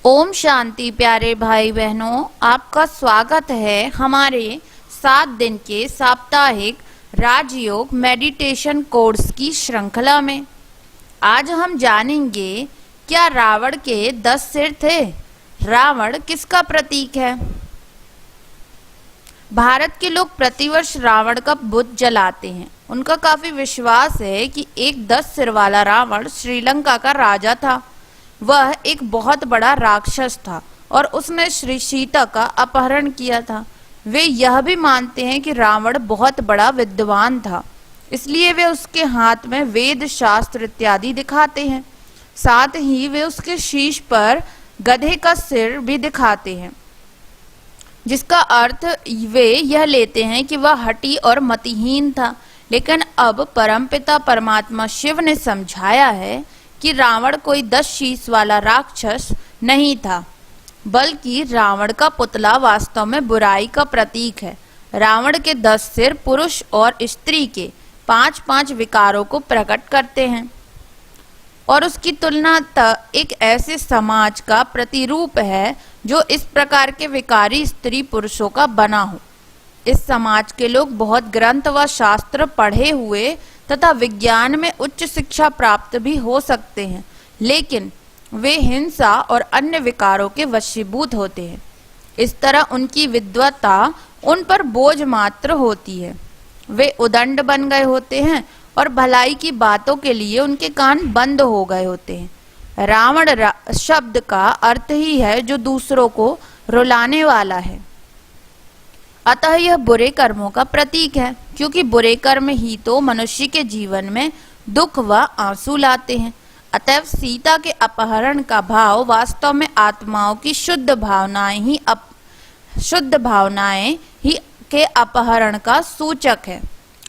ओम शांति प्यारे भाई बहनों, आपका स्वागत है हमारे 7 दिन के साप्ताहिक राजयोग मेडिटेशन कोर्स की श्रृंखला में। आज हम जानेंगे क्या रावण के 10 सिर थे। रावण किसका प्रतीक है? भारत के लोग प्रतिवर्ष रावण का बुत जलाते हैं। उनका काफी विश्वास है कि एक 10 सिर वाला रावण श्रीलंका का राजा था। वह एक बहुत बड़ा राक्षस था और उसने श्री सीता का अपहरण किया था। वे यह भी मानते हैं कि रावण बहुत बड़ा विद्वान था, इसलिए वे उसके हाथ में वेद शास्त्र इत्यादि दिखाते हैं। साथ ही वे उसके शीश पर गधे का सिर भी दिखाते हैं, जिसका अर्थ वे यह लेते हैं कि वह हठी और मतिहीन था। लेकिन अब परमपिता परमात्मा शिव ने समझाया है कि रावण कोई 10 शीश वाला राक्षस नहीं था, बल्कि रावण का पुतला वास्तव में बुराई का प्रतीक है। रावण के 10 सिर पुरुष और स्त्री के 5-5 विकारों को प्रकट करते हैं और उसकी तुलना एक ऐसे समाज का प्रतिरूप है जो इस प्रकार के विकारी स्त्री पुरुषों का बना हो। इस समाज के लोग बहुत ग्रंथ व शास्त्र पढ़े हुए तथा विज्ञान में उच्च शिक्षा प्राप्त भी हो सकते हैं, लेकिन वे हिंसा और अन्य विकारों के वशीभूत होते हैं। इस तरह उनकी विद्वत्ता उन पर बोझ मात्र होती है। वे उदंड बन गए होते हैं और भलाई की बातों के लिए उनके कान बंद हो गए होते हैं। रावण शब्द का अर्थ ही है जो दूसरों को रुलाने वाला है। अतः यह बुरे कर्मों का प्रतीक है, क्योंकि बुरे कर्म ही तो मनुष्य के जीवन में दुख व आंसू लाते हैं। अतएव सीता के अपहरण का भाव वास्तव में आत्माओं की शुद्ध भावनाएं ही के अपहरण का सूचक है।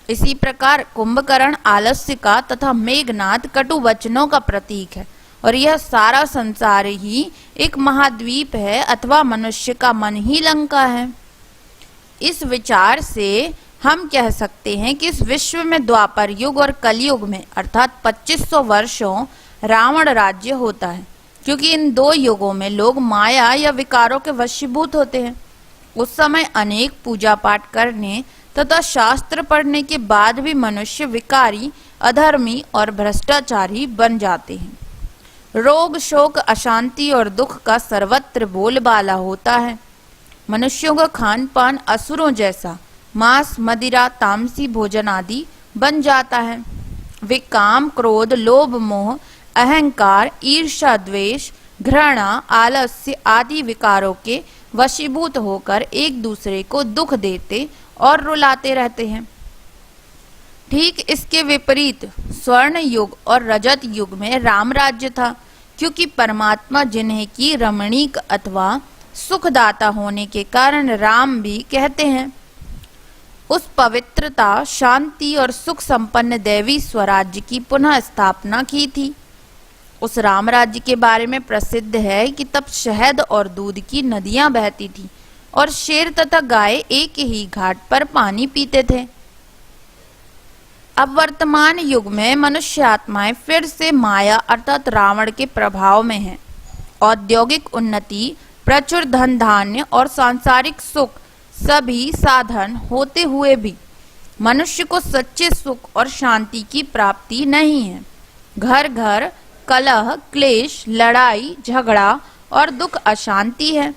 इसी प्रकार कुंभकर्ण आलस्य का तथा मेघनाद कटु वचनों का प्रतीक है, और यह सारा संसार ही एक महाद्वीप है अथवा मनुष्य का मन ही लंका है। इस विचार से हम कह सकते हैं कि इस विश्व में द्वापर युग और कलयुग में अर्थात 2500 वर्षों रावण राज्य होता है, क्योंकि इन 2 युगों में लोग माया या विकारों के वशीभूत होते हैं। उस समय अनेक पूजा पाठ करने तथा शास्त्र पढ़ने के बाद भी मनुष्य विकारी, अधर्मी और भ्रष्टाचारी बन जाते हैं। रोग, शोक, अशांति और दुख का सर्वत्र बोलबाला होता है। मनुष्यों का खान पान असुरों जैसा मांस, मदिरा, तामसी भोजन आदि बन जाता है। वे काम, क्रोध, लोभ, मोह, अहंकार, ईर्ष्या, द्वेष, घृणा, आलस्य आदि विकारों के वशीभूत होकर एक दूसरे को दुख देते और रुलाते रहते हैं। ठीक इसके विपरीत स्वर्ण युग और रजत युग में राम राज्य था, क्योंकि परमात्मा जिन्हें की रमणीक अथवा सुखदाता होने के कारण राम भी कहते हैं, उस पवित्रता, शांति और सुख संपन्न दैवी स्वराज्य की पुनः स्थापना की थी। उस राम राज्य के बारे में प्रसिद्ध है कि तब शहद और दूध की नदियां बहती थी और शेर तथा गाय एक ही घाट पर पानी पीते थे। अब वर्तमान युग में मनुष्य आत्माएं फिर से माया अर्थात रावण के प्रभाव में हैं। औद्योगिक उन्नति, प्रचुर धन धान्य और सांसारिक सुख सभी साधन होते हुए भी मनुष्य को सच्चे सुख और शांति की प्राप्ति नहीं है। घर घर कलह, क्लेश, लड़ाई, झगड़ा और दुख अशांति है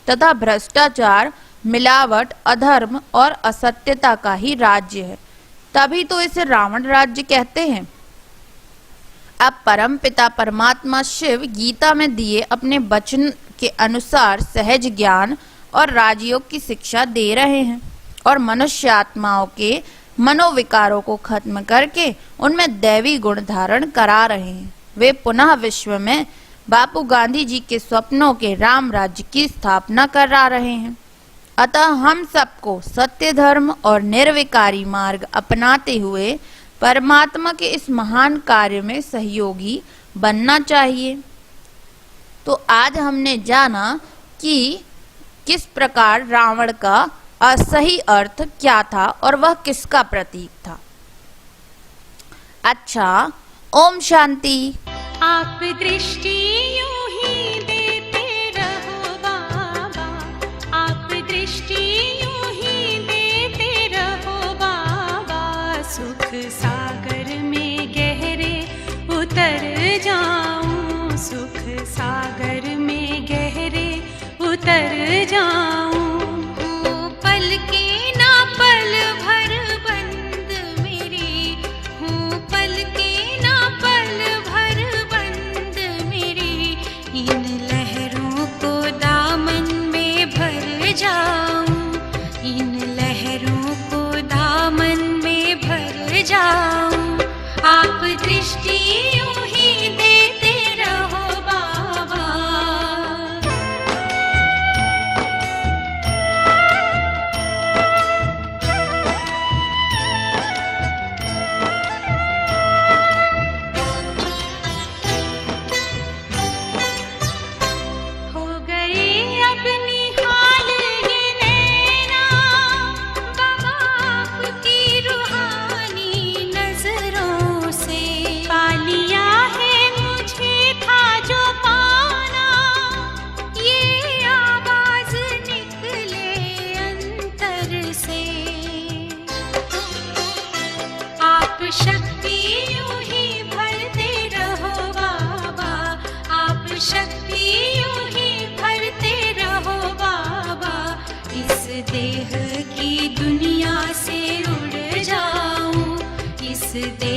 तथा भ्रष्टाचार, मिलावट, अधर्म और असत्यता का ही राज्य है। तभी तो इसे रावण राज्य कहते हैं। अब परम पिता परमात्मा शिव गीता में दिए अपने वचन के अनुसार सहज ज्ञान और राजयोग की शिक्षा दे रहे हैं और मनुष्य आत्माओं के मनोविकारों को खत्म करके उनमें दैवी गुण धारण करा रहे हैं। वे पुनः विश्व में बापू गांधी जी के स्वप्नों के राम राज्य की स्थापना करा रहे हैं। अतः हम सबको सत्य, धर्म और निर्विकारी मार्ग अपनाते हुए परमात्मा के इस महान कार्य में सहयोगी बनना चाहिए। तो आज हमने जाना कि किस प्रकार रावण का असही अर्थ क्या था और वह किसका प्रतीक था। अच्छा, ओम शांति। आप दृष्टि यूं ही देते इन लहरों को दामन में भर जाऊं, इन लहरों को दामन में भर जाऊं। आप दृष्टि यूं ही देते रहो बाबा। हो गए अब निहाल ये नैना बाबा आपकी रूहानी नजरों से। पा लिया है मुझे था जो पाना, ये आवाज निकले अंतर से। आप शक्ति यूं ही भरते रहो बाबा, आप शक्ति यूं ही भरते रहो बाबा। इस देह की दुनिया से उड़ जाऊं, इस देह